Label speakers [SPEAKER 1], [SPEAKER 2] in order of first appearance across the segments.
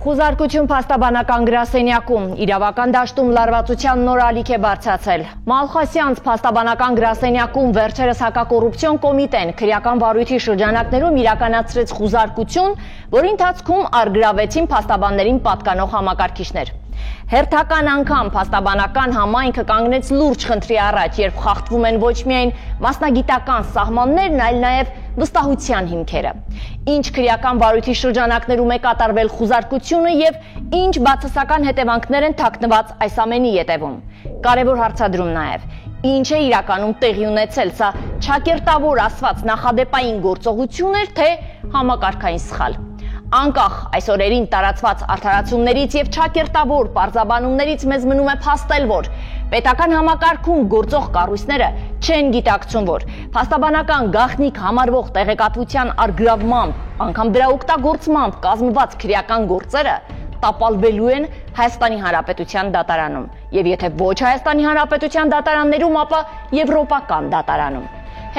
[SPEAKER 1] Խուզարկություն փաստաբանական գրասենյակում իրավական դաշտում լարվածության նոր ալիք է բարձրացել։ Մալխասյանց փաստաբանական գրասենյակում վերջերս հակակոռուպցիոն կոմիտեն քրեական վարույթի շրջանակներում իրականացրեց խուզարկություն, որի ընթացքում առգրավեցին փաստաբաններին պատկանող համակարգիչներ։ Հերթական անգամ փաստաբանական համայնքը կանգնեց լուրջ խնդրի առաջ, երբ խախտվում են ոչ միայն մասնագիտական սահմաններն, այլ նաև վստահության հիմքերը։ Ինչ քրեական վարույթի շրջանակներում է կատարվել խուզարկությունը եւ ինչ բացասական հետևանքներ են թաքնված այս ամենի ետևում։ Կարևոր հարցադրում նաև. ինչ է իրականում տեղի ունեցել, սա ճակերտավոր ասված նախադեպային գործողություն էր, թե համակարգային սխալ։ Անկախ այս օրերին տարածված արդարացումներից եւ ճակերտավոր պարզաբանումներից մեզ մնում է փաստել, որ պետական համակարգում գործող կառույցները չեն գիտակցում, որ փաստաբանական գաղտնիք համարվող տեղեկատվության առգրավմամբ, անգամ դրա օգտագործմամբ կազմված քրեական գործերը տապալվելու են Հայաստանի Հանրապետության դատարանում, եւ եթե ոչ Հայաստանի Հանրապետության դատարաններում, ապա եվրոպական դատարանում։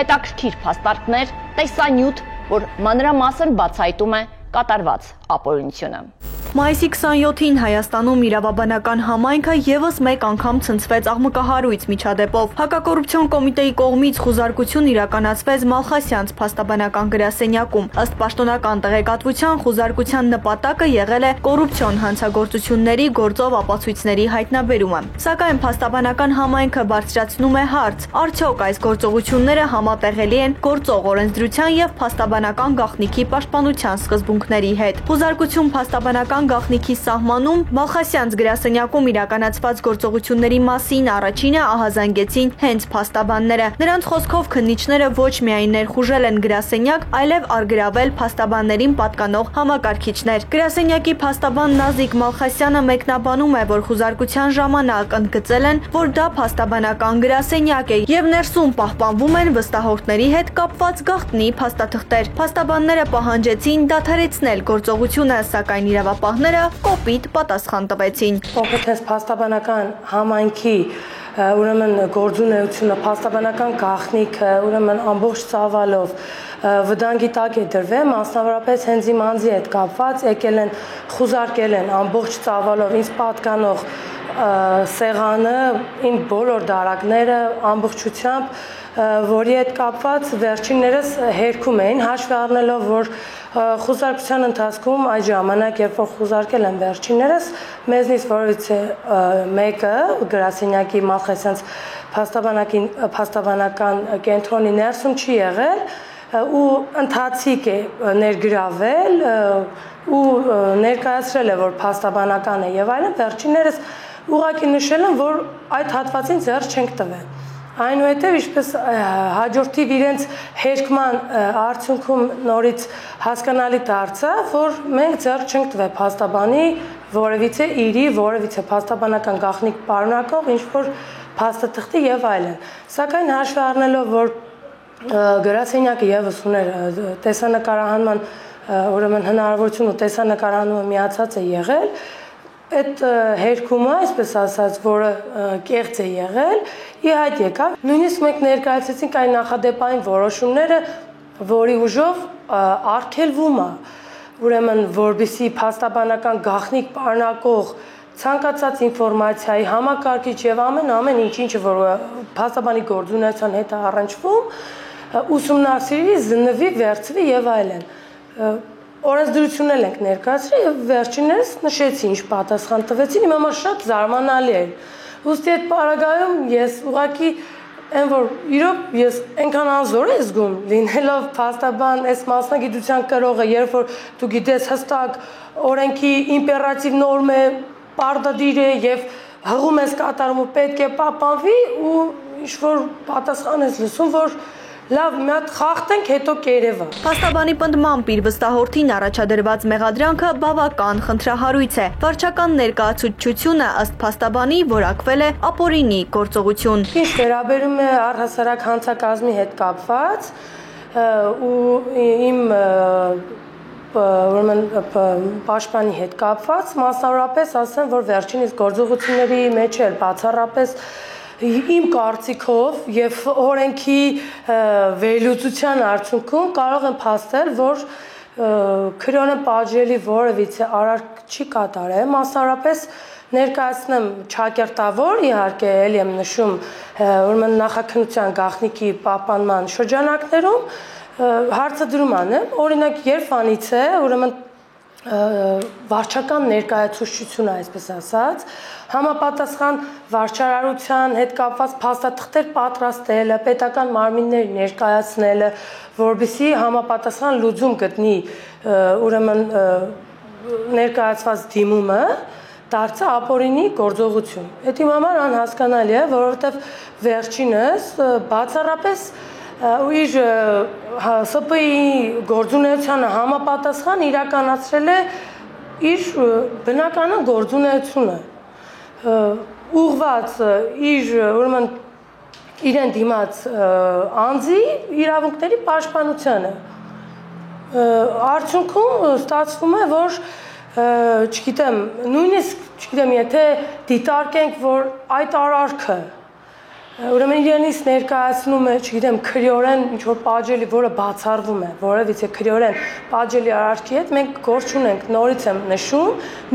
[SPEAKER 1] Հետաքրքիր փաստարկներ, տեսանյութ, որ մանրամասն բացահայտում է կատարված ապօրինությունը։
[SPEAKER 2] Մայիսի 27-ին Հայաստանում իրավաբանական համայնքը եւս մեկ անգամ ցնցվեց աղմկահարույց միջադեպով։ Հակակոռուպցիոն կոմիտեի կողմից խուզարկություն իրականացվեց Մալխասյանց փաստաբանական գրասենյակում։ Ըստ պաշտոնական տեղեկատվության, խուզարկության նպատակը եղել է կոռուպցիոն հանցագործությունների գործով ապացույցների հայտնաբերումը։ Սակայն փաստաբանական համայնքը բարձրացնում է հարց. արդյոք այս գործողությունները համատեղելի են գործող օրենսդրության եւ փաստաբանական գաղտնիքի պաշտպանության սկզբունքների հետ։ Խուզարկություն փաստաբանական գաղտնիքի սահմանում Մալխասյանց գրասենյակում իրականացված գործողությունների մասին առաջինը ահազանգեցին հենց փաստաբանները։ Նրանց խոսքով քննիչները ոչ միայն ներխուժել են գրասենյակ, այլև առգրավել փաստաբաններին պատկանող համակարգիչներ։ Գրասենյակի փաստաբան Նազիկ Մալխասյանը մեկնաբանում է, որ խուզարկության ժամանակ ընդգծել են, որ դա փաստաբանական գրասենյակ է եւ ներսում պահպանվում են վստահորդների հետ կապված գաղտնի փաստաթղթեր։ Փաստաբանները պահանջեցին դադարեցնել գործողությունը, սակայն իրավապահները կոպիտ պատասխան տվեցին։
[SPEAKER 3] Կոնկրետ փաստաբանական համայնքի ուրեմն գործունեությունը, փաստաբանական գաղտնիքը, ուրեմն ամբողջ ծավալով վտանգի տակ է դրվել, մասնավորապես հենց իմ անձի հետ կապված եկել են խուզարկել են ամբողջ ծավալով ինձ պատկանող սեղանը, իմ բոլոր դարակները ամբողջությամբ, որի հետ կապված վերջիններս հերքում էին, հաշվի առնելով, որ խուզարկության ընթացքում այդ ժամանակ, երբ որ խուզարկել են վերջիններս, մեզնից որևիցե մեկը գրասենյակի Մալխասյանց փաստաբանական կենտրոնի ներսում չի եղել ու ընթացիկ է ներգրավել ու ներկայացրել է, որ փաստաբանական է եւ այլն, վերջիններս ուղղակի նշել են, որ այդ հատվածին ձեռք չենք տվել։ Այնուհետև ինչպես հաջորդիվ իրենց հերկման արդյունքում նորից հասկանալի դարձավ, որ մենք ձեռք չենք տվել փաստաբանի որևիցե իրի, որևիցե փաստաբանական գաղտնիք պարունակող ինչ-որ փաստաթղթի եւ այլն։ Սակայն հաշվի առնելով, որ գրասենյակը եւս ուներ տեսանկարահանման ուրեմն հնարավորություն ու տեսանկարահանումը միացած է եղել, այդ հերկումը, այսպես ասած, որը կեղծ է եղել, ի հայտ եկավ։ Նույնիսկ մենք ներկայացրեցինք այն նախադեպային որոշումները, որի ուժով արգելվում է, ուրեմն որպեսզի փաստաբանական գաղտնիք պարունակող ցանկացած ինֆորմացիայի համակարգիչ եւ ամեն ինչը որ փաստաբանի գործունեության հետ է առնչվում, ուսումնասիրի, զննվի, վերցվի եւ այլն։ Օրենսդրությունն ենք ներկայացրել եւ վերջիններս նշեցի ինչ պատասխան տվեցին, իմ համար շատ զարմանալի էր։ Ուստի այդ պարագայում ես ուղղակի այն որ իրոք ես այնքան անզոր եմ զգում լինելով փաստաբան, այս մասնագիտության կրողը, երբ որ դու գիտես հստակ օրենքի իմպերատիվ նորմ է, պարտադիր է եւ հղում ես կատարում ու պետք է պահպանվի ու ինչ որ պատասխան ես լսում, որ լավ, մի հատ խախտենք, հետո կերևա։
[SPEAKER 2] Փաստաբանի պնդմամբ իր վստահորդին առաջադրված մեղադրանքը բավական խնդրահարույց է։ Վարչական ներկայացուցչությունը ըստ փաստաբանի որակվել է ապօրինի գործողություն։
[SPEAKER 3] Ինչ վերաբերում է առհասարակ հանցակազմի հետ կապված ու իմ ուրեմն պաշտպանի հետ կապված, մասնավորապես ասեմ, որ վերջինիս գործողությունների մեջ էլ բացառապես իմ կարծիքով եւ օրենքի վերլուծության արդյունքում կարող եմ փաստել, որ քրյոնը պատժելի որևիցե արարք չի կատարել, մասնավորապես ներկայացնեմ ճակերտավոր, իհարկե էլի եմ նշում, ուրեմն նախաքննության գաղտնիքի պահպանման շրջանակներում հարցը դրում անեմ, օրինակ Երևանից է, ուրեմն վարչական ներկայացուցչությունը, այսպես ասած, համապատասխան վարչարարության հետ կապված փաստաթղթեր պատրաստելը, պետական մարմինների ներկայացնելը, որպեսզի համապատասխան լուծում գտնի, ուրեմն ներկայացված դիմումը դարձա ապօրինի գործողություն։ Այդ իմ համար անհասկանալի է, որովհետև վերջինս բացառապես իր ՍՊ-ի գործունեությանը համապատասխան իրականացրել է իր բնական գործունեությունը, ուղղված իր ուրեմն իրեն դիմաց անձի իրավունքների պաշտպանությանը։ Արդյունքում ստացվում է, որ չգիտեմ, նույնիսկ չգիտեմ, եթե դիտարկենք, որ այդ արարքը ուրեմն իրենից ներկայացնում է, չգիտեմ, քրեորեն ինչ-որ պատժելի, որը բացառվում է, որևիցե քրեորեն պատժելի արարքի հետ, մենք գործ չունենք, նորից եմ նշում,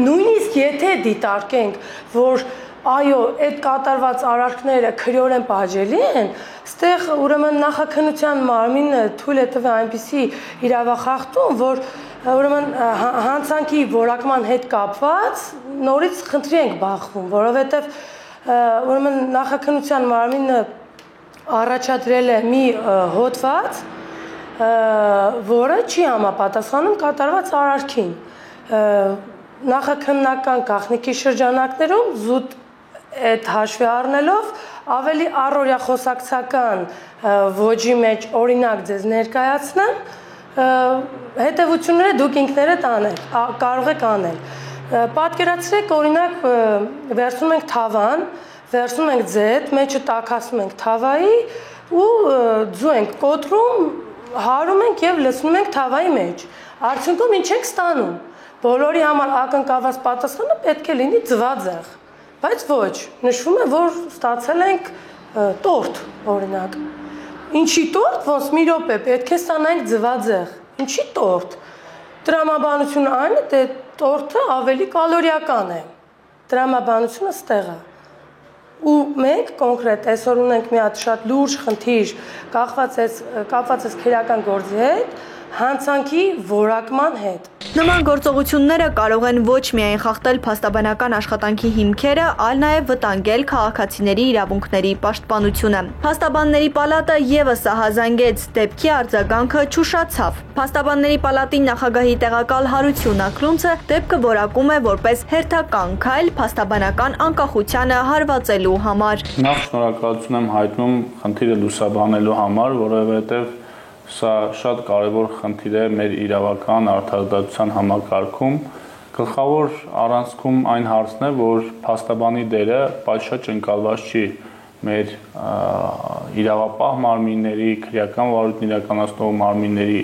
[SPEAKER 3] նույնիսկ եթե դիտարկենք, որ այո, այդ կատարված արարքները քրեորեն պատժելի են, ստեղ ուրեմն նախաքննության մարմինը թույլ է տվել այնպիսի իրավախախտում, որ ուրեմն հանցանքի որակման հետ կապված նորից խնդրի ենք բախվում, որովհետև ուրեմն նախաքննության մարմինը առաջադրել է մի հոդված, որը չի համապատասխանում կատարված արարքին։ Նախաքննական գաղտնիքի շրջանակներում զուտ այդ հաշվի առնելով ավելի առօրյա խոսակցական ոճի մեջ օրինակ ձեզ ներկայացնեմ, հետևությունները դուք ինքներդ կարող եք անել։ Պատկերացրեք, օրինակ, վերցնում ենք թավան, վերցնում ենք ձետ, մեջը տաքացնում ենք թավայի ու ձու ենք կոտրում, հարում ենք և լցնում ենք թավայի մեջ։ Արդյունքում ինչ ենք ստանում։ Բոլորի համար ակնկալված պատասխանը պետք է լինի ձվածեղ, բայց ոչ, նշվում է, որ ստացել ենք տորտ, օրինակ։ Ինչի տորտ, ոնց մի րոպե, պետք է ստանանք ձվածեղ։ Ինչի տորտ։ Տրամաբանությունը այն է, տորտը ավելի կալորիական է, տրամաբանությունը ստեղ է։ Ու մենք կոնկրետ այսօր ունենք մի հատ շատ լուրջ խնդիր կապված քրեական գործի հետ, հանցանքի որակման հետ։
[SPEAKER 2] Նման գործողությունները կարող են ոչ միայն խախտել փաստաբանական աշխատանքի հիմքերը, այլ նաև վտանգել քաղաքացիների իրավունքների պաշտպանությունը։ Փաստաբանների պալատը եւս ահազանգեց դեպքի արձագանքը չուշացավ։ Փաստաբանների պալատի նախագահի տեղակալ Հարություն Ակրունցը դեպքը որակում է որպես հերթական քայլ փաստաբանական անկախությանը հարվածելու համար։
[SPEAKER 4] Նախ շնորհակալություն եմ հայտնում խնդիրը լուսաբանելու համար, որովհետև սա շատ կարևոր խնդիր է մեր իրավական արդարադատության համակարգում։ Գլխավոր առանցքում այն հարցն է, որ փաստաբանի դերը պատշաճ ընկալված չի մեր իրավապահ մարմինների, քրեական վարույթն իրականացնող մարմինների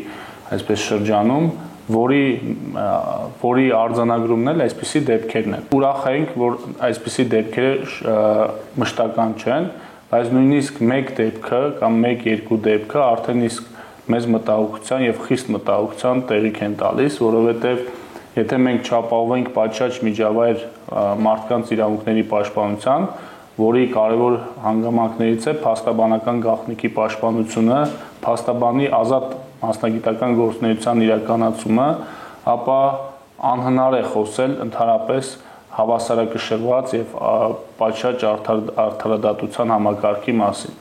[SPEAKER 4] այսպես շրջանում, որի արձանագրումն էլ այսպիսի դեպքերն են։ Ուրախ ենք, որ այսպիսի դեպքերը մշտական չեն, բայց նույնիսկ մեկ դեպքը կամ մեկ-երկու դեպքը արդեն իսկ մեզ մտահոգության եւ խիստ մտահոգության տեղիք են տալիս, որովհետեւ եթե մենք չապահովենք պատշաճ միջավայր մարդկանց իրավունքների պաշտպանության, որի կարևոր հանգամանքներից է փաստաբանական գաղտնիքի պաշտպանությունը, փաստաբանի ազատ մասնագիտական գործունեության իրականացումը, ապա անհնար է խոսել ընդհանրապես հավասարակշռված եւ պատշաճ արդարադատության համակարգի մասին։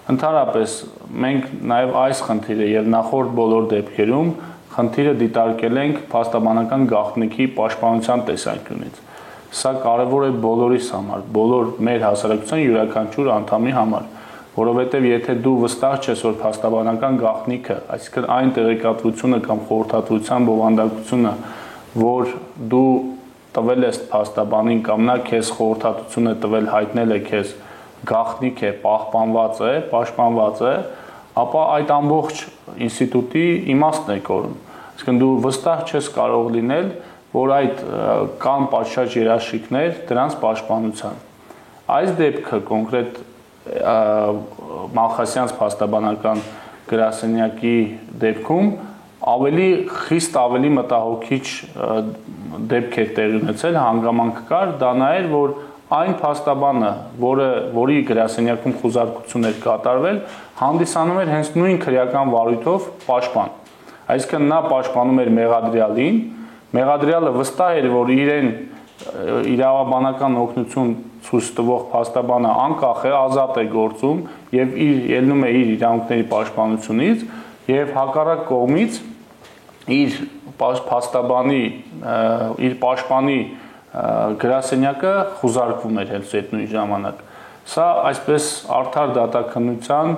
[SPEAKER 4] Ընդհանրապես մենք նաև այս խնդիրը եւ նախորդ բոլոր դեպքերում խնդիրը դիտարկել ենք փաստաբանական գաղտնիքի պաշտպանության տեսանկյունից։ Սա կարևոր է բոլորիս համար, բոլոր մեր հասարակության յուրաքանչյուր անդամի համար, որովհետեւ եթե դու վստահ ես, որ փաստաբանական գաղտնիքը, այսինքն այն տեղեկատվությունը կամ խորհրդատվության բովանդակությունը, որ դու տվել ես փաստաբանին կամ նա քեզ խորհրդատվություն է տվել, հայտնել է քեզ գաղտնիք է, պաշտպանված է, ապա այդ ամբողջ ինստիտուտի իմաստն է կորում։ Այսինքն դու վստահ չես կարող լինել, որ այդ կան պատշաճ երաշխիքներ դրանց պաշտպանության։ Այս դեպքը կոնկրետ Մալխասյանց փաստաբանական գրասենյակի դեպքում ավելի խիստ, ավելի մտահոգիչ դեպք է տեղի ունեցել, հանգամանք կար, դա նա էր, որ այն փաստաբանը, որի գրասենյակում խուզարկություններ կատարվել, հանդիսանում էր հենց նույն քրեական վարույթով պաշտպան։ Այսինքն նա պաշտպանում էր մեղադրյալին, մեղադրյալը վստահ էր, որ իրեն իրավաբանական օգնություն ցույց տվող փաստաբանը անկախ է, ազատ է գործում եւ ելնում է իր իրավունքների պաշտպանությունից եւ հակառակ կողմից իր փաստաբանի, իր պաշտպանի գրասենյակը խուզարկվում էր հենց այդ նույն ժամանակ։ Սա այսպես արդար դատաքննության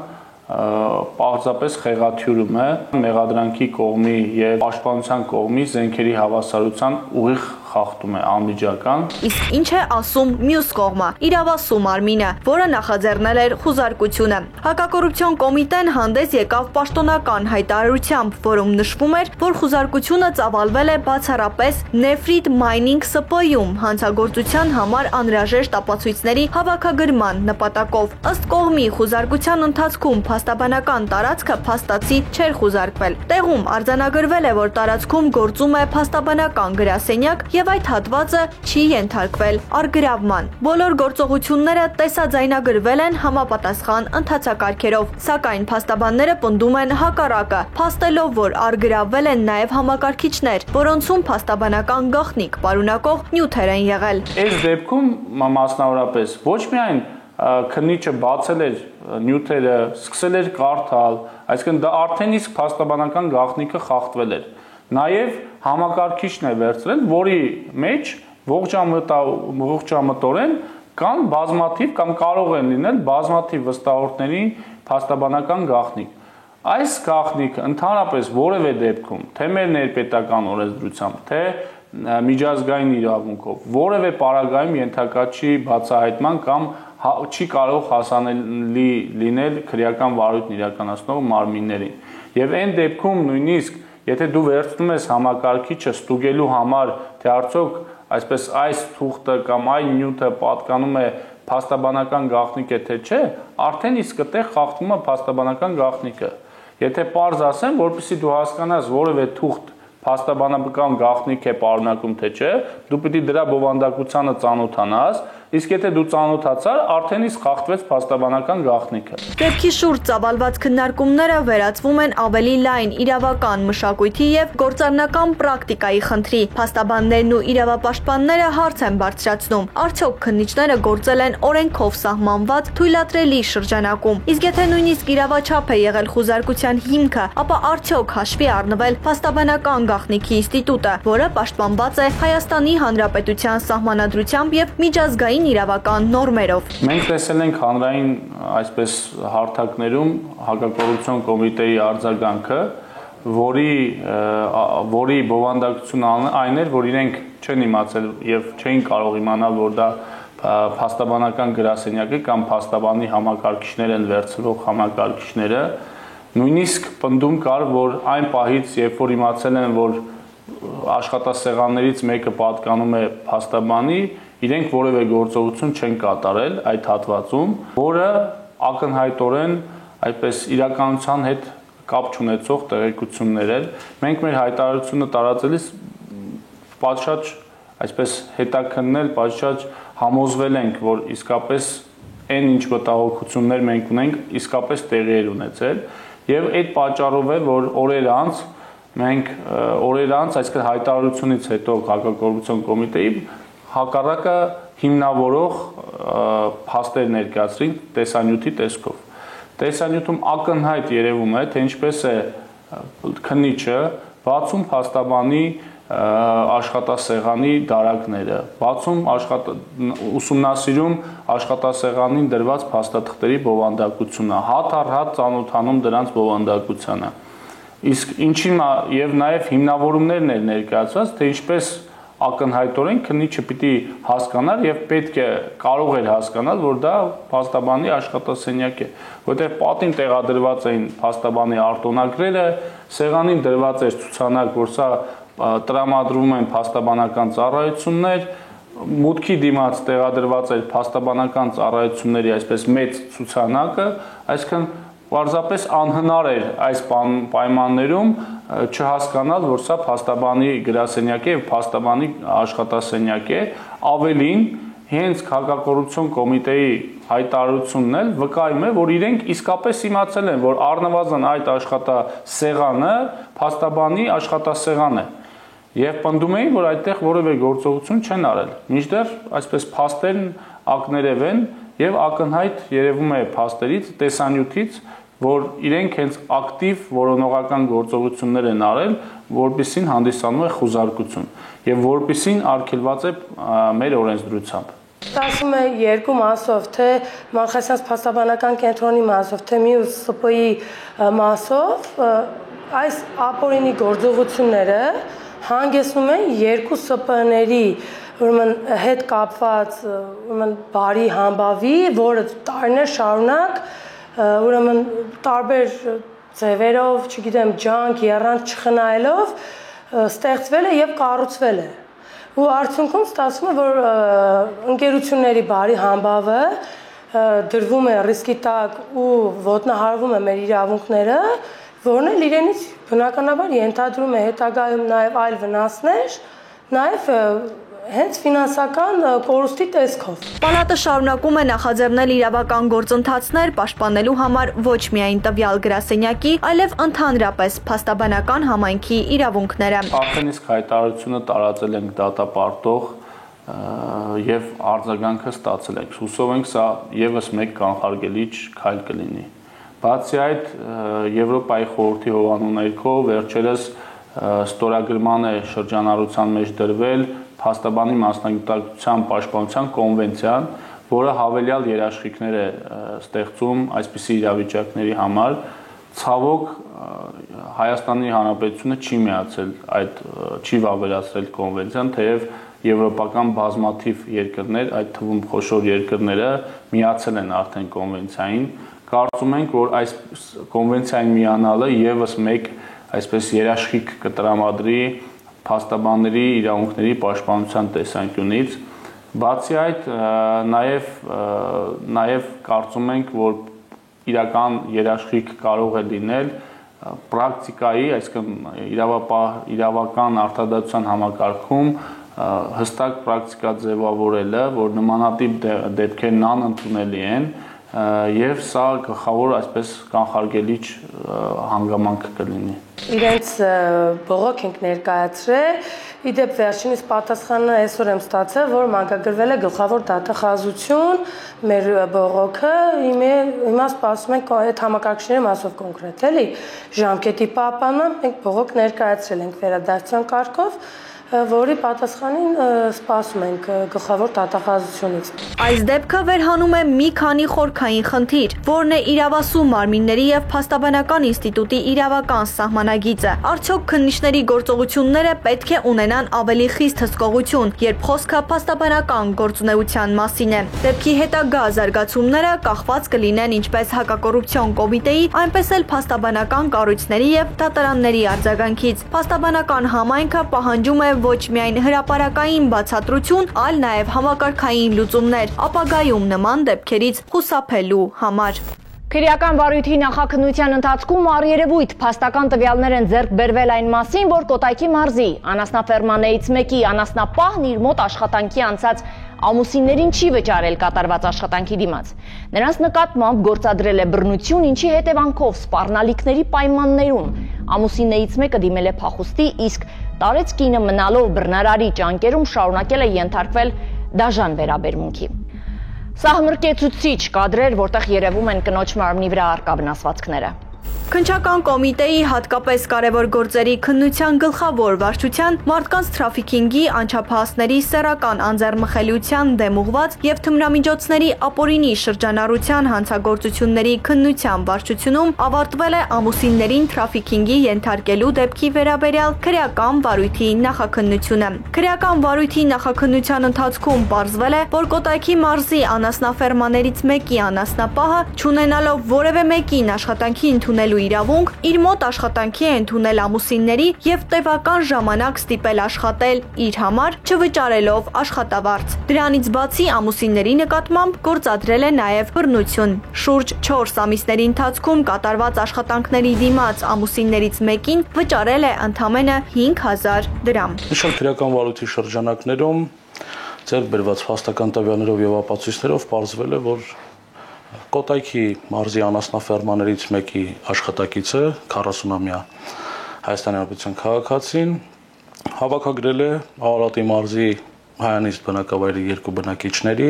[SPEAKER 4] պարզապես խեղաթյուրում է մեղադրանքի կողմի եւ պաշտպանության կողմի զենքերի հավասարության ուղիղ խախտում է անմիջական։
[SPEAKER 2] Իսկ ինչ է ասում մյուս կողմը՝ իրավասու Արմինը, որը նախաձեռնել էր խուզարկությունը։ Հակակոռուպցիոն կոմիտեն հանդես եկավ պաշտոնական հայտարարությամբ, որում նշվում էր, որ խուզարկությունը ծավալվել է բացառապես Nefrit Mining ՍՊ-ում հանցագործության համար անհրաժեշտ ապացույցների հավաքագրման նպատակով։ Ըստ կողմի խուզարկության ընթացքում փաստաբանական տարածքը փաստացի չէր խուզարկվել։ Տեղում արձանագրվել է, որ տարածքում գործում է փաստաբանական գրասենյակ եւ այդ հատվածը չի ենթարկվել առգրավման։ Բոլոր գործողությունները տեսաձայնագրվել են համապատասխան ընթացակարգերով, սակայն փաստաբանները պնդում են հակառակը, փաստելով, որ առգրավվել են նաեւ համակարգիչներ, որոնցում փաստաբանական գաղտնիք պարունակող նյութեր են եղել։
[SPEAKER 4] Այս դեպքում մասնավորապես ոչ միայն քննիչը բացել էր նյութերը, սկսել էր կարդալ, այսինքն դա արդեն իսկ փաստաբանական գաղտնիքը խախտվել էր։ Նաև համակարգիչն է վերցրել, որի մեջ ողջամտորեն կան բազմաթիվ կամ կարող են լինել բազմաթիվ վստահորդների փաստաբանական գաղտնիք։ Այս գաղտնիքը ընդհանրապես որևէ դեպքում, թե մեր ներպետական օրենսդրությամբ, թե միջազգային իրավունքով, որևէ պարագայում ենթակա չի բացահայտման կամ չի կարող հասանելի լինել քրեական վարույթն իրականացնող մարմիններին։ Եվ այն դեպքում նույնիսկ եթե դու վերցնում ես համակարգիչը ստուգելու համար, թե արդյոք այսպես այս թուղթը կամ այն նյութը պատկանում է փաստաբանական գաղտնիք է թե չէ, արդեն իսկ այդտեղ խախտվում է փաստաբանական գաղտնիքը։ Եթե պարզ ասեմ, որպեսզի դու հասկանաս որևէ թուղթ փաստաբանական գաղտնիք է պարունակում թե չէ, դու պիտի դրա բովանդակությանը ծանոթանաս, իսկ եթե դու ծանոթացար, արդեն իսկ խախտվեց փաստաբանական գաղտնիքը։
[SPEAKER 2] Դեպքի շուրջ ծավալված քննարկումները վերածվում են ավելի լայն իրավական մշակույթի եւ գործառնական պրակտիկայի խնդրի։ Փաստաբաններն ու իրավապաշտպանները հարց են բարձրացնում. արդյոք քննիչները գործել են օրենքով սահմանված թույլատրելի շրջանակում։ Իսկ եթե նույնիսկ իրավաչափ է եղել խուզարկության հիմքը, ապա արդյոք հաշվի առնվել փաստաբանական գաղտնիքի ինստիտուտը, որը պաշտպանված է Հայաստանի Հանրապետության Սահմանադրությամբ եւ միջազգային իրավական նորմերով։
[SPEAKER 4] Մենք տեսել ենք հանրային այսպես հարթակներում հակակոռուպցիոն կոմիտեի արձագանքը, որի բովանդակությունը այն էր, որ իրենք չեն իմացել եւ չէին կարող իմանալ, որ դա փաստաբանական գրասենյակը կամ փաստաբանի համակարգիչներ են վերցրող համակարգիչները։ Նույնիսկ պնդում կար, որ այն պահից, երբ որ իմացել են, որ աշխատասեղաններից մեկը պատկանում է փաստաբանի, իրենք որևէ գործողություն չեն կատարել այդ հատվածում, որը ակնհայտորեն այդպես իրականության հետ կապ չունեցող տեղեկություններ էր։ Մենք մեր հայտարարությունը տարածելիս պատշաճ այսպես հետաքննել, պատշաճ համոզվել ենք, որ իսկապես այն ինչ մտահոգություններ մենք ունենք, իսկապես տեղի էր ունեցել, եւ այդ պատճառով է, որ օրեր անց մենք այսինքն հայտարարությունից հետո հակակոռուպցիոն կոմիտեի հակառակը հիմնավորող փաստեր ներկայացրին տեսանյութի տեսքով։ Տեսանյութում ակնհայտ երևում է, թե ինչպես է քննիչը բացում փաստաբանի աշխատասեղանի դարակները, ուսումնասիրում աշխատասեղանին դրված փաստաթղթերի բովանդակությունը, հատ առ հատ ծանոթանում դրանց բովանդակությանը։ Իսկ ինչի եւ նաեւ հիմնավորումներն էր ներկայացված, թե ինչպես ակնհայտորեն քննիչը պիտի հասկանար եւ պետք է կարող էր հասկանալ, որ դա փաստաբանի աշխատասենյակ է, որտեղ պատին տեղադրված էին փաստաբանի արտոնագրերը, սեղանին դրված էր ցուցանակ, որ սա տրամադրվում են փաստաբանական ծառայություններ, մուտքի դիմաց տեղադրված էր փաստաբանական ծառայությունների այսպես մեծ ցուցանակը, այսինքն պարզապես անհնար էր այս պայմաններում չհասկանալ, որ սա փաստաբանի գրասենյակ է եւ փաստաբանի աշխատասենյակ է, ավելին հենց քաղաքակոռուպցիոն կոմիտեի հայտարարությունն էլ վկայում է, որ իրենք իսկապես իմացել են, որ առնվազն այդ աշխատասեղանը փաստաբանի աշխատասեղան է եւ պնդում էին, որ այդտեղ որևէ գործողություն չեն արել։ Մինչդեռ այսպես փաստերն ակներև են եւ ակնհայտ երևում է փաստերից, տեսանյութից, որ իրենք հենց ակտիվ որոնողական գործողություններ են արել, որպիսին հանդիսանում է խուզարկություն եւ որպիսին արգելված է մեր օրենսդրությամբ։
[SPEAKER 3] Ասում է երկու մասով, թե Մալխասյանց փաստաբանական կենտրոնի մասով, թե մյուս ՍՊ-ի մասով, այս ապօրինի գործողությունները հանգեցնում են երկու ՍՊ-ների հետ կապված բարի համբավի, որը տարիներ շարունակ տարբեր ձևերով, չգիտեմ, ջանք, եռանց չխնայելով ստեղծվել է եւ կառուցվել է։ Ու արդյունքում ստացվում է, որ ընկերությունների բարի համբավը դրվում է ռիսկի տակ ու ոտնահարվում է մեր իրավունքները, որն էլ իրենից բնականաբար ենթադրում է հետագայում նաեւ այլ վնասներ, նաեւ հենց ֆինանսական կորուստի տեսքով։
[SPEAKER 2] Պալատը շարունակում է նախաձեռնել իրավական գործընթացներ պաշտպանելու համար ոչ միայն տվյալ գրասենյակի, այլև ընդհանրապես փաստաբանական համայնքի իրավունքները։
[SPEAKER 4] Արդեն իսկ հայտարարությունը տարածել ենք դատապարտող եւ արձագանքը ստացել ենք։ Հուսով ենք սա եւս մեկ կանխարգելիչ քայլ կլինի։ Բացի այդ, Եվրոպայի խորհրդի հովանու ներքո վերջերս ստորագրման է շրջանառության մեջ դրվել փաստաբանի մասնագիտության պաշտպանության կոնվենցիան, որը հավելյալ երաշխիքներ է ստեղծում այսպիսի իրավիճակների համար։ Ցավոք Հայաստանի Հանրապետությունը չի միացել չի վավերացրել կոնվենցիան, թեև եվրոպական բազմաթիվ երկրներ, այդ թվում խոշոր երկրները միացել են արդեն կոնվենցիային։ Կարծում ենք, որ այս կոնվենցիային միանալը եւս մեկ այսպես երաշխիք կտրամադրի փաստաբանների իրավունքների պաշտպանության տեսանկյունից։ Բացի այդ, նաև կարծում ենք, որ իրական երաշխիք կարող է լինել պրակտիկայի, այսինքն իրավական արտադատության համակարգում հստակ պրակտիկա ձևավորելը, որ նմանատիպ դեպքերն անընդունելի են եւ սա գլխավոր այսպես կանխարգելիչ հանգամանք կլինի։
[SPEAKER 3] Իրենց բողոք ենք ներկայացրել, իդեպ վերջինիս պատասխանը այսօր եմ ստացել, որ մանկագրվել է գլխավոր դատախազություն, մեր բողոքը հիմա սպասում ենք այդ համակարգչների մասով կոնկրետ էլի ժամկետի պահպանման, մենք բողոք ներկայացրել ենք վերադարձության կարգով, որի պատասխանին սպասում ենք գլխավոր դատախազությունից։
[SPEAKER 2] Այս դեպքը վերհանում է մի քանի խորքային խնդիր, որն է իրավասու մարմինների եւ փաստաբանական ինստիտուտի իրավական սահմանագիծը։ Արդյոք քննիչների գործողությունները պետք է ունենան ավելի խիստ հսկողություն, երբ խոսքը փաստաբանական գործունեության մասին է։ Դեպքի հետագա զարգացումները կախված կլինեն ինչպես հակակոռուպցիոն կոմիտեի, այնպես էլ փաստաբանական կառույցների եւ դատարանների արձագանքից։ Փաստաբանական համայնքը պահանջում է ոչ միայն հրապարակային բացատրություն, այլ նաև համակարգային լուծումներ, ապագայում նման դեպքերից խուսափելու համար։
[SPEAKER 1] Քրեական վարույթի նախաքննության ընթացքում առերևույթ փաստական տվյալներ են ձեռք բերվել այն մասին, որ Կոտայքի մարզի անասնաֆերմաներից մեկի անասնապահն իր մոտ աշխատանքի անցած ամուսիններին չի վճարել կատարված աշխատանքի դիմաց։ Նրանց նկատմամբ գործադրել է բռնություն, ինչի հետևանքով սպառնալիքների պայմաններում ամուսիններից մեկը դիմել է փախուստի, իսկ տարեց կինը մնալով բռնարարի ճանկերում շարունակել է ենթարկվել դաժան վերաբերմունքի։ Սահմռկեցուցիչ կադրեր, որտեղ երևում են կնոջ մարմնի վրա առկա վնասվածքները։
[SPEAKER 2] Քննչական կոմիտեի հատկապես կարևոր գործերի քննության գլխավոր վարչության մարդկանց թրաֆիքինգի, անչափահասների սեռական անձեռմխելիության դեմ ուղղված եւ թմրամիջոցների ապօրինի շրջանառության հանցագործությունների քննության վարչությունում ավարտվել է ամուսիններին թրաֆիքինգի ենթարկելու դեպքի վերաբերյալ քրեական վարույթի նախաքննությունը։ Քրեական վարույթի նախաքննության ընթացքում պարզվել է, որ Կոտայքի մարզի անասնաֆերմաներից մեկի անասնապահը, չունենալով որևէ մեկին աշխատանքի ընդունելու իրավունք, իր մոտ աշխատանքի է ընդունել ամուսինների եւ տևական ժամանակ ստիպել աշխատել իր համար, չվճարելով աշխատավարձ։ Դրանից բացի ամուսինների նկատմամբ գործադրել է նաեւ բռնություն։ Շուրջ 4 ամիսների ընթացքում կատարված աշխատանքների դիմաց ամուսիններից մեկին վճարել է ընդամենը 5000 դրամ։
[SPEAKER 5] Նշել քրեական վարույթի շրջանակներում ձեռք բերված փաստական տվյալներով եւ ապացույցներով պարզվել է, որ Կոտայքի մարզի անասնաֆերմաներից մեկի աշխատակիցը 40-ամյա Հայաստանի Հանրապետության քաղաքացին հավաքագրել է Արարատի մարզի հայանիստ բնակավայրի 2 բնակիչների,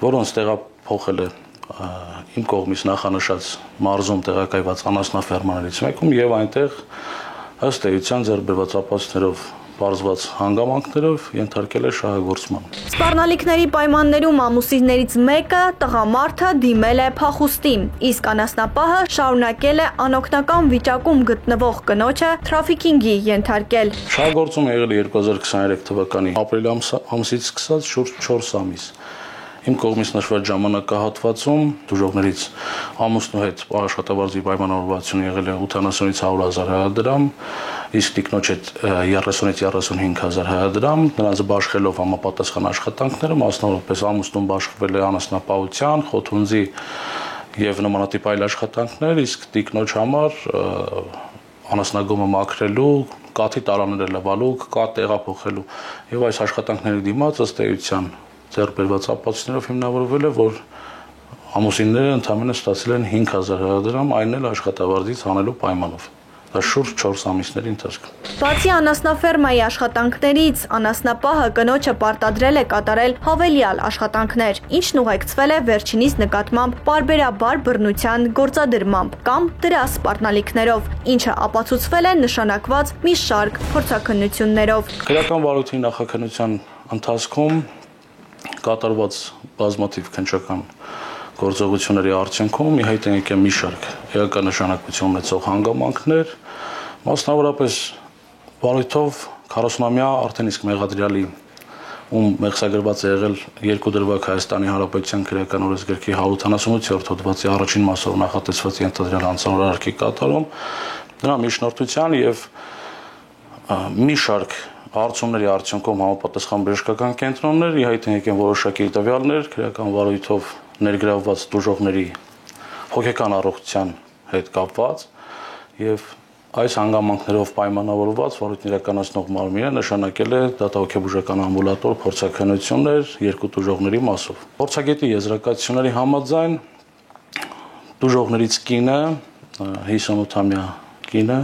[SPEAKER 5] որոնց տեղափոխել է իմ կողմից նախանշած մարզում տեղակայված անասնաֆերմաներից մեկում եւ այնտեղ ըստ էության ձեռք բերված ապացույցներով պարզված հանգամանքներով ենթարկել է շահագործման։
[SPEAKER 2] Սպառնալիքների պայմաններում ամուսիններից մեկը տղամարդը դիմել է փախուստի, իսկ անասնապահը շարունակել է անօգնական վիճակում գտնվող կնոջը թրաֆիքինգի ենթարկել։
[SPEAKER 5] Շահագործումը եղել է 2023 թվականի ապրիլ ամսից սկսած շուրջ 4 ամիս։ Իմ կողմից նշված ժամանակահատվածում դժողներից ամուսնու հետ աշխատավարձի պայմանավորվածությունը եղել է 80-ից 100,000 դրամ, իսկ տիկնոջ հետ 30-ից 35,000 դրամ, նրանց բաշխելով համապատասխան աշխատանքները, մասնավորապես ամուսնուն բաշխվել է անասնապահության, խոթունձի եւ նմանատիպ այլ աշխատանքներ, իսկ տիկնոջ համար անասնագոմը մաքրելու, կաթի տարաները լվալու, կաթ տեղափոխելու եւ այս աշխատանքների դիմաց ըստ էության ձեռք բերված ապացույցներով հիմնավորվել է, որ ամուսինները ընդամենը ստացել են 5000 դրամ, այն էլ աշխատավարձից հանելու պայմանով։ Դա շուրջ 4 ամիսների ընթացքում։
[SPEAKER 2] Բացի անասնաֆերմայի աշխատանքներից, անասնապահը կնոջը պարտադրել է կատարել հավելյալ աշխատանքներ, ինչն ուղեկցվել է վերջինիս նկատմամբ պարբերաբար բռնության գործադրմամբ կամ դրա սպառնալիքներով, ինչը ապացուցվել է նշանակված մի շարք փորձաքննություններով։
[SPEAKER 5] Քրեական վարույթի նախաքննության ընթացքում կատարված բազմաթիվ քննչական գործողությունների արդյունքում ի հայտ են եկել մի շարք էական նշանակություն ունեցող հանգամանքներ, մասնավորապես վարույթով 40-ամյա արդեն իսկ մեղադրյալի, ում մեղսագրված է եղել 2 դրվագ Հայաստանի Հանրապետության քրեական օրենսգրքի 178-րդ հոդվածի առաջին մասով նախատեսված ենթադրյալ անձնավոր արարքի կատարում, նրա միջնորդության եւ մի շարք հարցումների արդյունքում համապատասխան բժշկական կենտրոններ ի հայտ են եկել որոշակի տվյալներ քրեական վարույթով ներգրավված դժողների հոգեկան առողջության հետ կապված եւ այս հանգամանքներով պայմանավորված վարույթն իրականացնող մարմինը նշանակել է դատահոգեբուժական ամբուլատոր փորձաքննություններ 2 դժողների մասով։ Փորձագետի եզրակացությունների համաձայն դժողներից կինը 58-ամյա կինը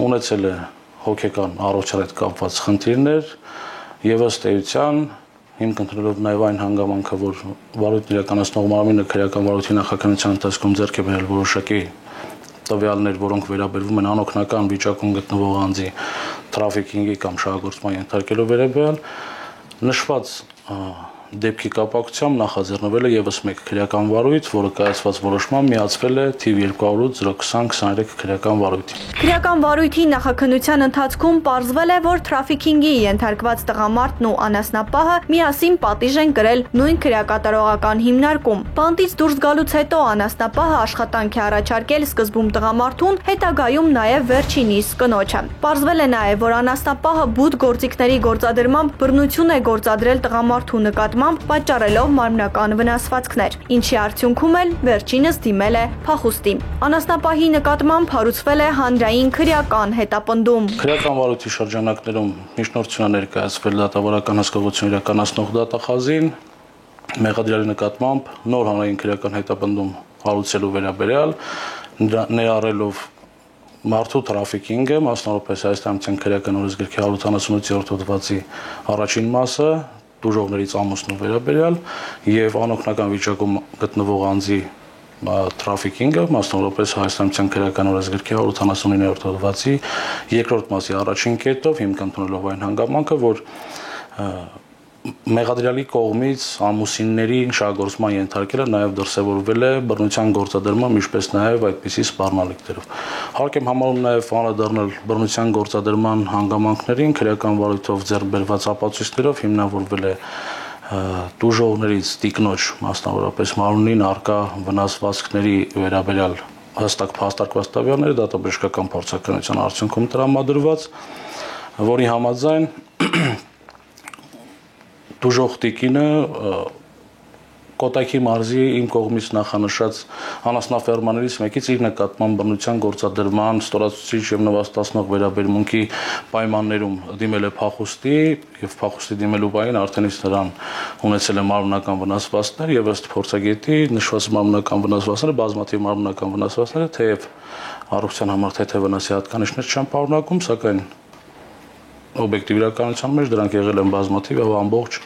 [SPEAKER 5] ունեցել է հոգեկան առողջության հետ կապված խնդիրներ եւ ըստ էության հիմք ընդունելով նաեւ այն հանգամանքը, որ վարույթն իրականացնող մարմինը քրեական վարույթի նախաքննության ընթացքում ձեռք է բերել որոշակի տվյալներ, որոնք վերաբերվում են անօգնական վիճակում գտնվող անձի թրաֆիքինգի կամ շահագործման ենթարկելու վերաբերյալ նշված դեպքի կապակցությամբ նախաձեռնվել է եւս մեկ քրեական վարույթ, որը կայացված որոշմամբ միացվել է թիվ 200/02023 քրեական վարույթի։
[SPEAKER 2] Քրեական վարույթի նախաքննության ընթացքում պարզվել է, որ թրաֆիքինգի ենթարկված տղամարդն ու անասնապահը միասին պատիժ են կրել նույն քրեակատարողական հիմնարկում։ Բանտից դուրս գալուց հետո անասնապահը աշխատանք է առաջարկել սկզբում տղամարդուն, հետագայում նաեւ վերջինիս կնոջը։ Պարզվել է նաեւ, որ անասնապահը բուտ գործիքների գործադրմամբ բռնություն է գործադրել տղամարդու նկատմամբ պատճառելով մարմնական վնասվածքներ, ինչի արդյունքում էլ վերջինս դիմել է փախուստի։ Անասնապահի նկատմամբ հարուցվել է հանրային քրեական հետապնդում։
[SPEAKER 5] Քրեական վարույթի շրջանակներում միջնորդություն ներկայացվել դատավարական հսկողություն իրականացնող դատախազին մեղադրյալի նկատմամբ նոր հանրային քրեական հետապնդում հարուցելու վերաբերյալ ներառելով մարդու թրաֆիքինգը, մասնավորապես Հայաստանի քրեական օրենսգրքի 178-րդ հոդվածի առաջին մասը դժողներից ամուսնու վերաբերյալ եւ անօգնական վիճակում գտնվող անձի թրաֆիքինգը, մասնավորապես Հայաստանի քրեական օրենսգրքի 179-րդ հոդվածի երկրորդ մասի առաջին կետով հիմք ընդունելով այն հանգամանքը, որ մեղադրյալի կողմից ամուսինների շահագործման ենթարկելը նաև դրսևորվել է բռնության գործադրմամբ, ինչպես նաև այդպիսի սպառնալիքներով։ Հարկ եմ համարում նաև անդրադառնալ բռնության գործադրման հանգամանքներին, քրեական վարույթով ձեռք բերված ապացույցներով հիմնավորվել է դժողներից տիկնոջ, մասնավորապես մարմնին արկա վնասվածքների վերաբերյալ հստակ փաստարկված տվյալներ, դատաբժշկական փորձաքննության արդյունքում տրամադրված, որի համաձայն դուժող տիկինը Կոտայքի մարզի իմ կողմից նախանշած անասնաֆերմաներից մեկից իր նկատմամբ բռնության գործադրման ստորացուցիչ եւ նվաստացնող վերաբերմունքի պայմաններում դիմել է փախուստի եւ փախուստի դիմելու բանին արդեն իսկ նրան ունեցել է մարմնական վնասվածքներ եւ ըստ փորձագետի նշված մարմնական վնասվածքները բազմաթիվ մարմնական վնասվածքները թեև առողջության համար թեթև վնասի հատկանիշներ չեն պարունակում, սակայն օբյեկտիվ իրականության մեջ դրանք եղել են բազմաթիվ եւ ամբողջ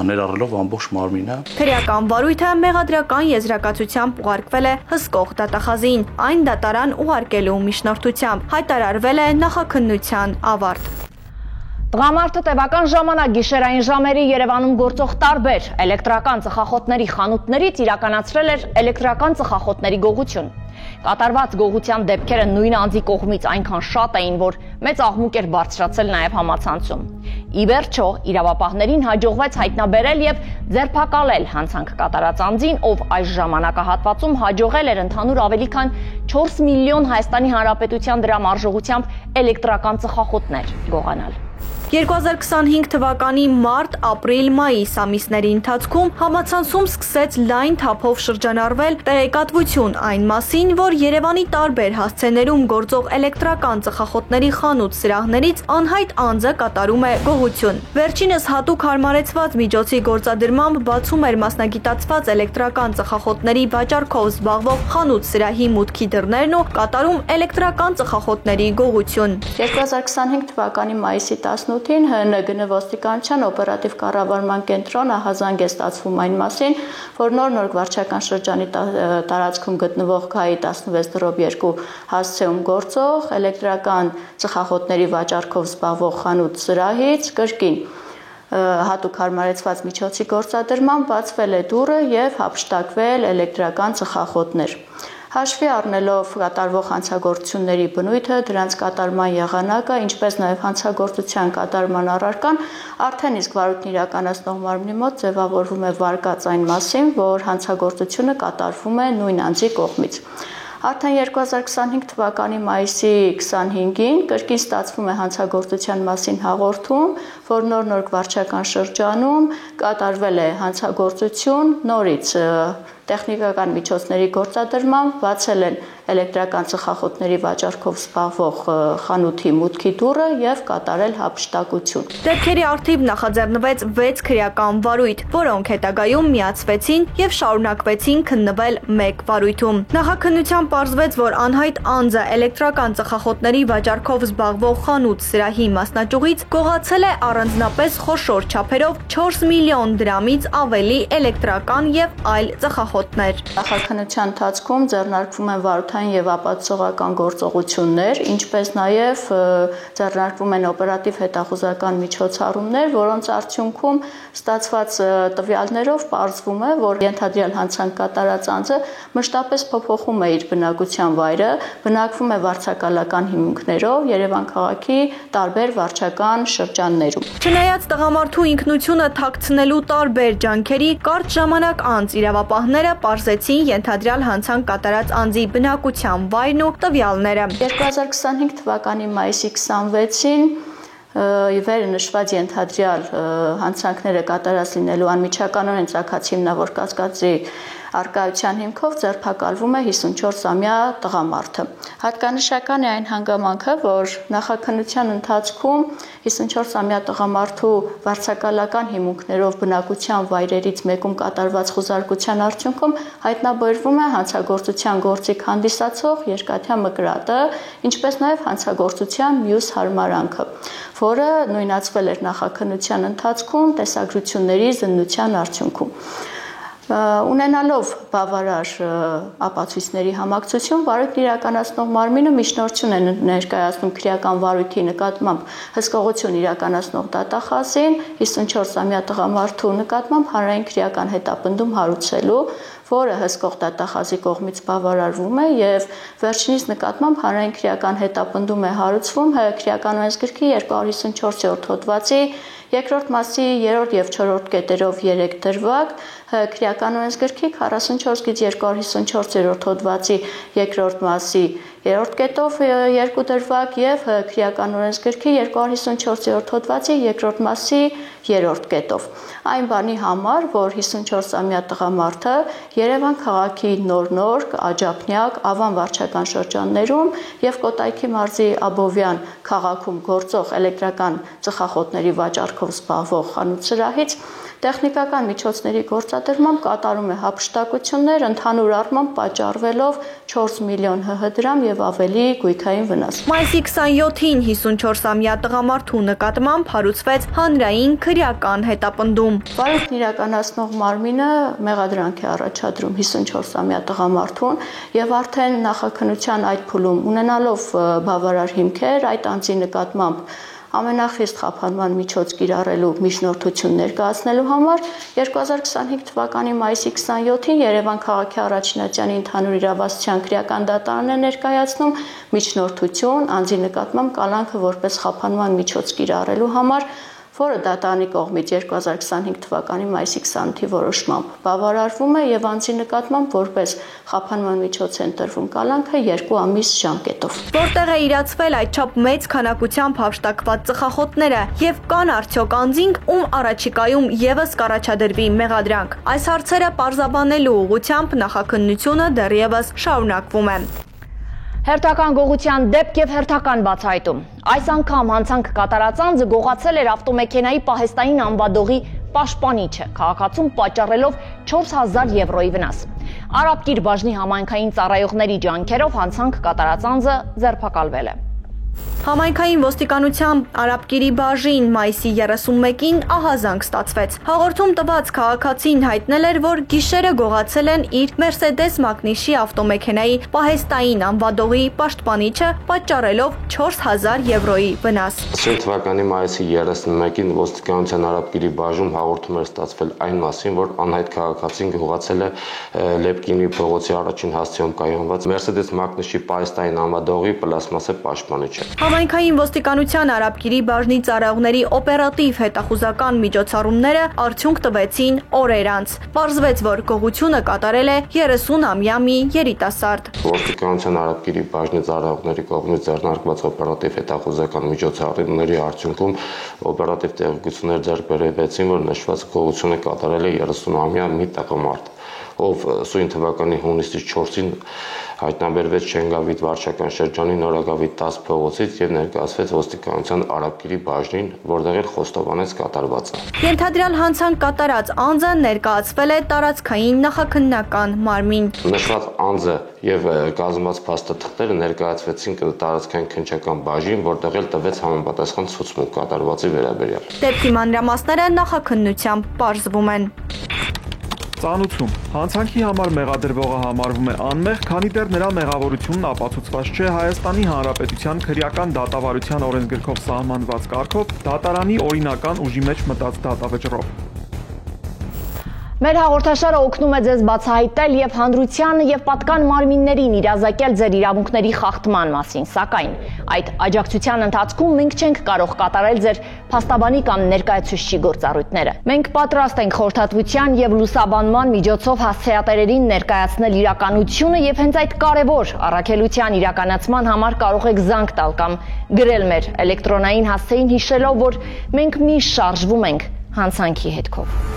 [SPEAKER 5] ներառելով ամբողջ մարմինը։
[SPEAKER 2] Քրեական վարույթը մեղադրական եզրակացությամբ ուղարկվել է հսկող դատախազին, այն դատարան ուղարկելու միջնորդությամբ հայտարարվել է նախաքննության ավարտ։
[SPEAKER 1] Տղամարդը տևական ժամանակ գիշերային ժամերի Երևանում գործող տարբեր էլեկտրական ծխախոտների խանութներից իրականացրել էր էլեկտրական ծխախոտների գողություն։ Կատարված գողության դեպքերը նույն անձի կողմից այնքան շատ էին, որ մեծ աղմուկ էր բարձրացել նաև համացանցում։ Ի վերջո, իրավապահներին հաջողվեց հայտնաբերել եւ ձերբակալել հանցանք կատարած անձին, ով այս ժամանակահատվածում հաջողել էր ընդհանուր ավելի քան 4 միլիոն Հայաստանի Հանրապետության դրամ արժողությամբ էլեկտրական ծխախոտներ գողանալ։
[SPEAKER 2] 2025 թվականի մարտ, ապրիլ, մայիս ամիսների ընթացքում համացանցում սկսեց լայն թափով շրջանառվել տեղեկատվություն այն մասին, որ Երևանի տարբեր հասցեներում գործող էլեկտրական ծխախոտների խանութ սրահներից անհայտ անձը կատարում է գողություն։ Վերջինս հատուկ հարմարեցված միջոցի գործադրմամբ բացում էր մասնագիտացված էլեկտրական ծխախոտների վաճառքով զբաղվող խանութ սրահի մուտքի դռներն ու կատարում էլեկտրական ծխախոտների գողություն։
[SPEAKER 6] 2025 թվականի մայիսի 18 ՀՆԳ ոստիկանության օպերատիվ կառավարման կենտրոնը հազանգ է ստացվում այն մասին, որ նոր վարչական շրջանի տարածքում գտնվող ԳԱԻ 16/2 հասցեում գործող էլեկտրական ծխախոտների վաճառքով զբաղվող խանութ սրահից կրկին հատուկ հարմարեցված միջոցի գործադրմամբ բացվել է դուռը եւ հափշտակվել էլեկտրական ծխախոտներ։ Հաշվի առնելով կատարվող հանցագործությունների բնույթը, դրանց կատարման եղանակը, ինչպես նաև հանցագործության կատարման առարկան, արդեն իսկ վարույթն իրականացնող մարմնի մոտ ձևավորվում է վարկած այն մասին, որ հանցագործությունը կատարվում է նույն անձի կողմից։ Արդեն 2025 թվականի մայիսի 25-ին կրկին ստացվում է հանցագործության մասին հաղորդում, որ նոր վարչական շրջանում կատարվել է հանցագործություն, նորից տեխնիկական միջոցների գործադրմամբ բացել են էլեկտրական ծխախոտների վաճառքով զբաղվող խանութի մուտքի դուռը եւ կատարել հափշտակություն։
[SPEAKER 2] Դեպքերի առթիվ նախաձեռնվեց 6 քրեական վարույթ, որոնք հետագայում միացվեցին եւ շարունակվեցին քննվել մեկ վարույթում։ Նախաքննության պարզվեց, որ անհայտ անձը էլեկտրական ծխախոտների վաճառքով զբաղվող խանութ սրահի մասնաճյուղից գողացել է առանձնապես խոշոր չափերով 4 միլիոն դրամից ավելի էլեկտրական եւ այլ ծխախոտներ։
[SPEAKER 6] Նախաքննության ընթացքում ձեռնարկվում են վարույթային եւ ապացուցողական գործողություններ, ինչպես նաեւ ձեռնարկվում են օպերատիվ հետախուզական միջոցառումներ, որոնց արդյունքում ստացված տվյալներով պարզվում է, որ ենթադրյալ հանցանք կատարած անձը մշտապես փոփոխում է իր բնակության վայրը, բնակվում է վարձակալական հիմունքներով Երևան քաղաքի տարբեր վարչական շրջաններում։
[SPEAKER 2] Չնայած տղամարդու ինքնությունը թաքցնելու տարբեր ջանքերի, կարճ ժամանակ անց իրավապահները պարզեցին ենթադրյալ հանցանք կատարած անձի բնակության վայրն ու տվյալները։
[SPEAKER 6] 2025 թվականի մայիսի 26-ին վերը նշված ենթադրյալ հանցանքները կատարած լինելու անմիջականորեն ծագած հիմնավոր կասկածի արկայության հիմքով ձերբակալվում է 54-ամյա տղամարդը։ Հատկանշական է այն հանգամանքը, որ նախաքննության ընթացքում 54-ամյա տղամարդու վարձակալական հիմունքներով բնակության վայրերից մեկում կատարված խուզարկության արդյունքում հայտնաբերվում է հանցագործության գործիք հանդիսացող երկաթյա մկրատը, ինչպես նաև հանցագործության մյուս հարմարանքը, որը նույնացվել էր նախաքննության ընթացքում տեսագրությունների զննության արդյունքում։ Ունենալով բավարար ապացույցների համակցություն, վարույթն իրականացնող մարմինը միջնորդություն է ներկայացնում քրեական վարույթի նկատմամբ հսկողություն իրականացնող դատախազին 54-ամյա տղամարդու նկատմամբ հանրային քրեական հետապնդում հարուցելու, որը հսկող դատախազի կողմից բավարարվում է եւ վերջինիս նկատմամբ հանրային քրեական հետապնդում է հարուցվում ՀՀ քրեական օրենսգրքի 254-րդ հոդվածի Երկրորդ մասի 3-րդ եւ 4-րդ կետերով 3 դրվագ, քրեական օրենսգրքի 44-254-րդ հոդվածի երկրորդ մասի 3-րդ կետով 2 դրվագ եւ քրեական օրենսգրքի 254-րդ հոդվածի երկրորդ մասի 3-րդ կետով։ Այն բանի համար, որ 54-ամյա տղամարդը Երևան քաղաքի Նոր-Նորք, Աջափնյակ, Ավան վարչական շրջաններում եւ Կոտայքի մարզի Աբովյան քաղաքում գործող էլեկտրական ծխախոտների վաճառքով զբաղվող խանութ-սրահից տեխնիկական միջոցների գործադրմամբ կատարում է հափշտակություններ, ընդհանուր առմամբ պատճառվելով 4 միլիոն ՀՀ դրամ եւ ավելի գույքային վնաս։
[SPEAKER 2] Մայիսի 27-ին 54-ամյա տղամարդու նկատմամբ հարուցվեց հանրային քրեական հետապնդում։
[SPEAKER 6] Վարույթն իրականացնող մարմինը մեղադրանք է առաջադրում 54-ամյա տղամարդուն եւ արդեն նախաքննության այդ փուլում ունենալով բավարար հիմքեր այդ անձի նկատմամբ ամենախիստ խափանման միջոց կիրառելու միջնորդություն ներկայացնելու համար 2025 թվականի մայիսի 27-ին Երևան քաղաքի առաջնատյանի ընդհանուր իրավասության քրեական դատարանն է ներկայացնում միջնորդություն անձի նկատմամբ կալանքը որպես խափանման միջոց կիրառելու համար, որը դատարանի կողմից 2025 թվականի մայիսի 28-ի որոշմամբ բավարարվում է եւ անձի նկատմամբ որպես խափանման միջոց է ընտրվում կալանքը 2 ամիս ժամկետով։
[SPEAKER 2] Որտեղ է իրացվել այդչափ մեծ քանակությամբ հափշտակված ծխախոտները եւ կան արդյոք անձինք, ում առաջիկայում եւս կառաջադրվի մեղադրանք։ Այս հարցերը պարզաբանելու ուղղությամբ նախաքննությունը դեռևս շարունակվում է։
[SPEAKER 1] Հերթական գողության դեպք եւ հերթական բացահայտում։ Այս անգամ հանցանք կատարած անձը գողացել էր ավտոմեքենայի պահեստային անվադողի պաշտպանիչը, քաղաքացուն պատճառելով 4000 եվրոյի վնաս։ Արաբկիր բաժնի համայնքային ծառայողների ջանքերով հանցանք կատարած անձը ձերբակալվել է։
[SPEAKER 2] Համայնքային ոստիկանության Արաբկիրի բաժին մայիսի 31-ին ահազանգ ստացվեց։ Հաղորդում տված քաղաքացին հայտնել էր, որ գիշերը գողացել են իր Mercedes Magnus-ի ավտոմեքենայի պահեստային անվադողի պաշտպանիչը, պատճառելով 4000 եվրոյի վնաս։
[SPEAKER 7] Թվականի մայիսի 31-ին ոստիկանության Արաբկիրի բաժում հաղորդում էր ստացվել այն մասին, որ անհայտ քաղաքացին գողացել է Լեպկինի փողոցի առաջին հասցեում կայանված Mercedes Magnus-ի պահեստային անվադողի պլաստմասե պաշտպանիչը։
[SPEAKER 2] Համայնքային ոստիկանության Արաբկիրի բաժնի ծառայողների օպերատիվ հետախուզական միջոցառումները արդյունք տվեցին օրեր անց։ Պարզվեց, որ գողությունը կատարել է 30-ամյա մի երիտասարդ։
[SPEAKER 7] Ոստիկանության Արաբկիրի բաժնի ծառայողների կողմից ձեռնարկված օպերատիվ հետախուզական միջոցառումների արդյունքում օպերատիվ տեղեկություններ ձեռք բերվեցին, որ նշված գողությունը կատարել է 30-ամյա մի տղամարդ, ով սույն թվականի հունիսի 4-ին հայտնաբերվեց Շենգավիթ վարչական շրջանի Նորագավիթ 10 փողոցից եւ ներկայացվեց ոստիկանության Արաբկիրի բաժնին, որտեղ էլ խոստովանեց կատարվածը։
[SPEAKER 2] Ենթադրյալ հանցանք կատարած անձը ներկայացվել է տարածքային նախաքննական մարմին։
[SPEAKER 7] Նշված անձը եւ կազմված փաստաթղթերը ներկայացվեցին տարածքային քննչական բաժին, որտեղ էլ տվեց համապատասխան ցուցմունք կատարվածի վերաբերյալ։
[SPEAKER 2] Դեպքի մանրամասները նախաքննությամբ պարզվում են։
[SPEAKER 8] Ծանուցում։ Հանցանքի համար մեղադրվողը համարվում է անմեղ, քանի դեռ նրա մեղավորությունն ապացուցված չէ Հայաստանի Հանրապետության քրեական դատավարության օրենսգրքով սահմանված կարգով դատարանի օրինական ուժի մեջ մտած դատավճռով։
[SPEAKER 1] Մեր հաղորդաշարը օգնում է ձեզ բացահայտել եւ հանրությանը եւ պատկան մարմիններին իրազեկել ձեր իրավունքների խախտման մասին, սակայն այդ աջակցության ընթացքում մենք չենք կարող կատարել ձեր փաստաբանի կամ ներկայացուցչի գործառույթները։ Մենք պատրաստ ենք խորհրդատվության եւ լուսաբանման միջոցով հասցեատերերին ներկայացնել իրականությունը եւ հենց այդ կարեւոր առաքելության իրականացման համար կարող եք զանգ տալ կամ գրել մեր էլեկտրոնային հասցեին հիշելով, որ մենք միշտ շարժվում ենք հանցանքի հետքով։